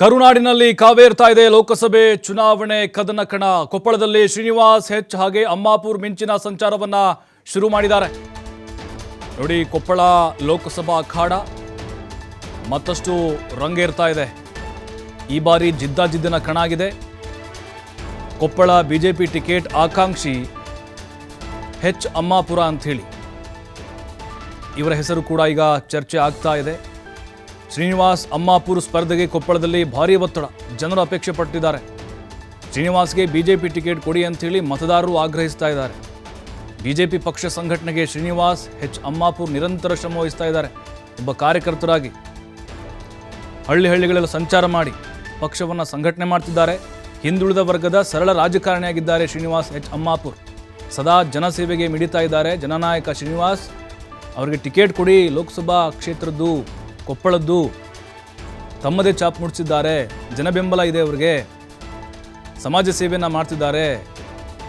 ಕರುನಾಡಿನಲ್ಲಿ ಕಾವೇರ್ತಾ ಇದೆ ಲೋಕಸಭೆ ಚುನಾವಣೆ ಕದನ ಕಣ. ಕೊಪ್ಪಳದಲ್ಲಿ ಶ್ರೀನಿವಾಸ್ ಹೆಚ್ ಹಾಗೆ ಅಮ್ಮಾಪುರ್ ಮಿಂಚಿನ ಸಂಚಾರವನ್ನ ಶುರು ಮಾಡಿದ್ದಾರೆ. ನೋಡಿ, ಕೊಪ್ಪಳ ಲೋಕಸಭಾ ಅಖಾಡ ಮತ್ತಷ್ಟು ರಂಗೇರ್ತಾ ಇದೆ. ಈ ಬಾರಿ ಜಿದ್ದಾಜಿದ್ದಿನ ಕಣ ಆಗಿದೆ. ಕೊಪ್ಪಳ ಬಿಜೆಪಿ ಟಿಕೆಟ್ ಆಕಾಂಕ್ಷಿ ಹೆಚ್ ಅಮ್ಮಾಪುರ ಅಂತ ಹೇಳಿ ಇವರ ಹೆಸರು ಕೂಡ ಈಗ ಚರ್ಚೆ ಆಗ್ತಾ ಇದೆ. ಶ್ರೀನಿವಾಸ್ ಅಮ್ಮಾಪುರ್ ಸ್ಪರ್ಧೆಗೆ ಕೊಪ್ಪಳದಲ್ಲಿ ಭಾರೀ ಒತ್ತಡ, ಜನರು ಅಪೇಕ್ಷೆ ಪಟ್ಟಿದ್ದಾರೆ. ಶ್ರೀನಿವಾಸ್ಗೆ ಬಿಜೆಪಿ ಟಿಕೆಟ್ ಕೊಡಿ ಅಂತೇಳಿ ಮತದಾರರು ಆಗ್ರಹಿಸ್ತಾ ಇದ್ದಾರೆ. ಬಿಜೆಪಿ ಪಕ್ಷ ಸಂಘಟನೆಗೆ ಶ್ರೀನಿವಾಸ್ ಹೆಚ್ ಅಮ್ಮಾಪುರ್ ನಿರಂತರ ಶ್ರಮ ವಹಿಸ್ತಾ ಇದ್ದಾರೆ. ಒಬ್ಬ ಕಾರ್ಯಕರ್ತರಾಗಿ ಹಳ್ಳಿಗಳೆಲ್ಲ ಸಂಚಾರ ಮಾಡಿ ಪಕ್ಷವನ್ನು ಸಂಘಟನೆ ಮಾಡ್ತಿದ್ದಾರೆ. ಹಿಂದುಳಿದ ವರ್ಗದ ಸರಳ ರಾಜಕಾರಣಿಯಾಗಿದ್ದಾರೆ ಶ್ರೀನಿವಾಸ್ ಹೆಚ್ ಅಮ್ಮಾಪುರ್. ಸದಾ ಜನಸೇವೆಗೆ ಮಿಡಿತಾ ಇದ್ದಾರೆ. ಜನನಾಯಕ ಶ್ರೀನಿವಾಸ್ ಅವರಿಗೆ ಟಿಕೆಟ್ ಕೊಡಿ, ಲೋಕಸಭಾ ಕ್ಷೇತ್ರದ್ದು ಕೊಪ್ಪಳದ್ದು ತಮ್ಮದೇ ಚಾಪ್ ಮುಡಿಸಿದ್ದಾರೆ. ಜನಬೆಂಬಲ ಇದೆ ಅವರಿಗೆ, ಸಮಾಜ ಸೇವೆಯನ್ನು ಮಾಡ್ತಿದ್ದಾರೆ,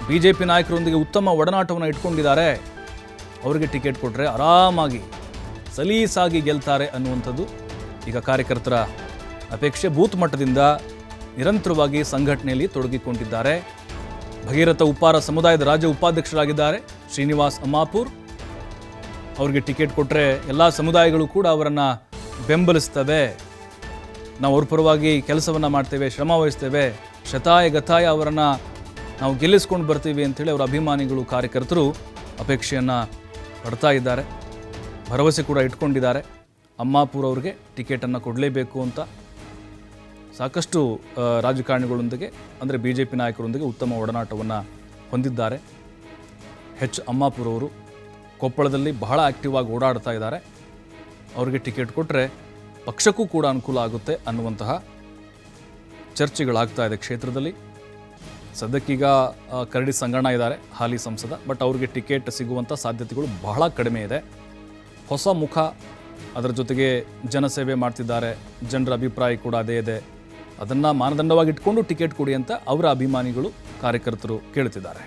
ಬಿಜೆಪಿ ನಾಯಕರೊಂದಿಗೆ ಉತ್ತಮ ಒಡನಾಟವನ್ನು ಇಟ್ಕೊಂಡಿದ್ದಾರೆ. ಅವರಿಗೆ ಟಿಕೆಟ್ ಕೊಟ್ಟರೆ ಆರಾಮಾಗಿ ಸಲೀಸಾಗಿ ಗೆಲ್ತಾರೆ ಅನ್ನುವಂಥದ್ದು ಈಗ ಕಾರ್ಯಕರ್ತರ ಅಪೇಕ್ಷೆ. ಬೂತ್ ಮಟ್ಟದಿಂದ ನಿರಂತರವಾಗಿ ಸಂಘಟನೆಯಲ್ಲಿ ತೊಡಗಿಕೊಂಡಿದ್ದಾರೆ. ಭಗೀರಥ ಉಪ್ಪಾರ ಸಮುದಾಯದ ರಾಜ್ಯ ಉಪಾಧ್ಯಕ್ಷರಾಗಿದ್ದಾರೆ ಶ್ರೀನಿವಾಸ್ ಅಮ್ಮಾಪುರ್. ಅವರಿಗೆ ಟಿಕೆಟ್ ಕೊಟ್ಟರೆ ಎಲ್ಲ ಸಮುದಾಯಗಳು ಕೂಡ ಅವರನ್ನು ಬೆಂಬಲಿಸ್ತವೆ. ನಾವು ಅವ್ರ ಪರವಾಗಿ ಕೆಲಸವನ್ನು ಮಾಡ್ತೇವೆ, ಶ್ರಮ ವಹಿಸ್ತೇವೆ, ಶತಾಯ ಗತಾಯ ಅವರನ್ನು ನಾವು ಗೆಲ್ಲಿಸ್ಕೊಂಡು ಬರ್ತೀವಿ ಅಂಥೇಳಿ ಅವರ ಅಭಿಮಾನಿಗಳು ಕಾರ್ಯಕರ್ತರು ಅಪೇಕ್ಷೆಯನ್ನು ಪಡ್ತಾ ಇದ್ದಾರೆ. ಭರವಸೆ ಕೂಡ ಇಟ್ಕೊಂಡಿದ್ದಾರೆ. ಅಮ್ಮಾಪುರ್ ಅವ್ರಿಗೆ ಟಿಕೆಟನ್ನು ಕೊಡಲೇಬೇಕು ಅಂತ ಸಾಕಷ್ಟು ರಾಜಕಾರಣಿಗಳೊಂದಿಗೆ ಅಂದರೆ ಬಿ ಜೆ ಪಿ ನಾಯಕರೊಂದಿಗೆ ಉತ್ತಮ ಒಡನಾಟವನ್ನು ಹೊಂದಿದ್ದಾರೆ. ಹೆಚ್ ಅಮ್ಮಾಪುರ್ ಅವರು ಕೊಪ್ಪಳದಲ್ಲಿ ಬಹಳ ಆ್ಯಕ್ಟಿವ್ ಆಗಿ ಓಡಾಡ್ತಾ ಇದ್ದಾರೆ. ಅವರಿಗೆ ಟಿಕೆಟ್ ಕೊಟ್ಟರೆ ಪಕ್ಷಕ್ಕೂ ಕೂಡ ಅನುಕೂಲ ಆಗುತ್ತೆ ಅನ್ನುವಂತಹ ಚರ್ಚೆಗಳಾಗ್ತಾ ಇದೆ ಕ್ಷೇತ್ರದಲ್ಲಿ. ಸದ್ಯಕ್ಕೀಗ ಕರಡಿ ಸಂಗಣ್ಣ ಇದ್ದಾರೆ, ಹಾಲಿ ಸಂಸದ. ಬಟ್ ಅವ್ರಿಗೆ ಟಿಕೆಟ್ ಸಿಗುವಂಥ ಸಾಧ್ಯತೆಗಳು ಬಹಳ ಕಡಿಮೆ ಇದೆ. ಹೊಸ ಮುಖ, ಅದರ ಜೊತೆಗೆ ಜನಸೇವೆ ಮಾಡ್ತಿದ್ದಾರೆ, ಜನರ ಅಭಿಪ್ರಾಯ ಕೂಡ ಅದೇ ಇದೆ. ಅದನ್ನು ಮಾನದಂಡವಾಗಿ ಇಟ್ಕೊಂಡು ಟಿಕೆಟ್ ಕೊಡಿ ಅಂತ ಅವರ ಅಭಿಮಾನಿಗಳು ಕಾರ್ಯಕರ್ತರು ಕೇಳ್ತಿದ್ದಾರೆ.